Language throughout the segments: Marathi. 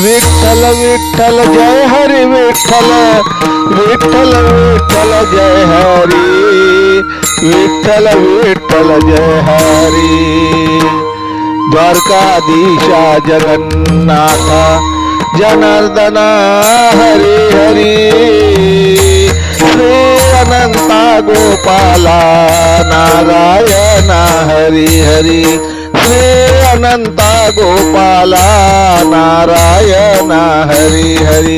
विठ्ठल विठ्ठल जय हरी विठ्ठल विठ्ठल विठ्ठल जय हरी विठ्ठल विठ्ठल जय हरी द्वारकाधीशा जगन्नाथ जनार्दन हरी हरी श्री अनंता गोपाला नारायण हरी हरी श्री अनंता गोपाला नारायण हरी हरी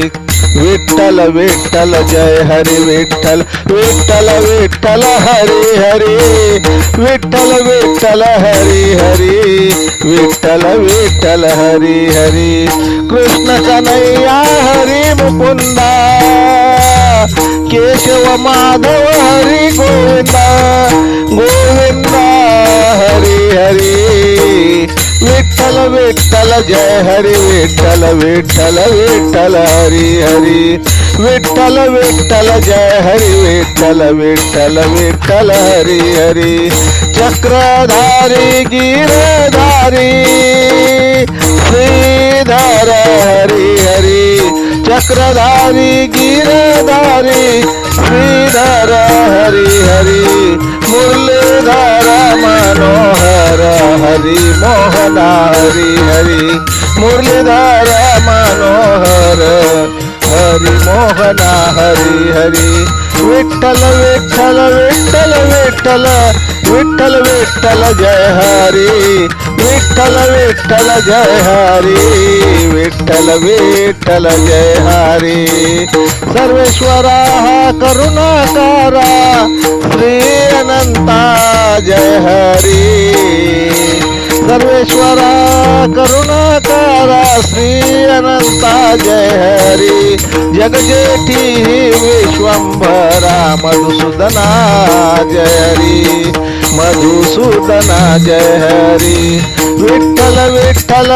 विठ्ठल विठ्ठल जय हरी विठ्ठल विठ्ठल विठ्ठल हरी हरी विठ्ठल विठ्ठल हरी हरी विठ्ठल विठ्ठल हरी हरी कृष्ण कन्हैया हरी मुकुंदा केशव माधव हरी गोविंदा गोविंदा हरी हरी विठ्ठल विठ्ठल जय हरी विठ्ठल विठ्ठल विठ्ठल हरी हरी विठ्ठल विठ्ठल जय हरी विठ्ठल विठ्ठल विठ्ठल हरी हरी चक्रधारी गिरधारी श्रीधर हरी हरी चक्रधारी गिरधारी श्रीधर हरी हरी मुरलीधर मनोहर हरि मोहन हरि हरि मुरलीधर मनोहर हरि मोहन हरि हरि विठ्ठल विठ्ठल विठ्ठल विठ्ठल विठ्ठल विठ्ठल जय हरि विठ्ठल विठ्ठल जय हरि विठ्ठल विठ्ठल जय हरि सर्वेश्वरा करुणाकारा श्री अनंता जय हरि सर्वेश्वरा करुणाकारा श्री अनंता जय हरि जगजेठी विश्वंभरा मधुसूदना जय हरि मधुसूदना जय हरि विठ्ठल विठ्ठल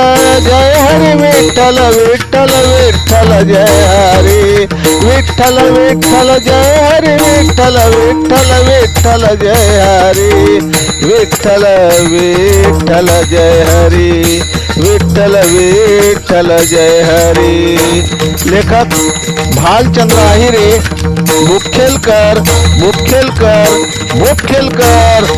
जय हरि विठ्ठल विठ्ठल विठ्ठल जय हरि विठ्ठल विठ्ठल जय हरि विठ्ठल विठ्ठल विठ्ठल जय हरि विठ्ठल विठ्ठल जय हरि विठ्ठल विठ्ठल जय हरि लेखक भालचंद्र आहिरे मुखेलकर मुखेलकर मुखेलकर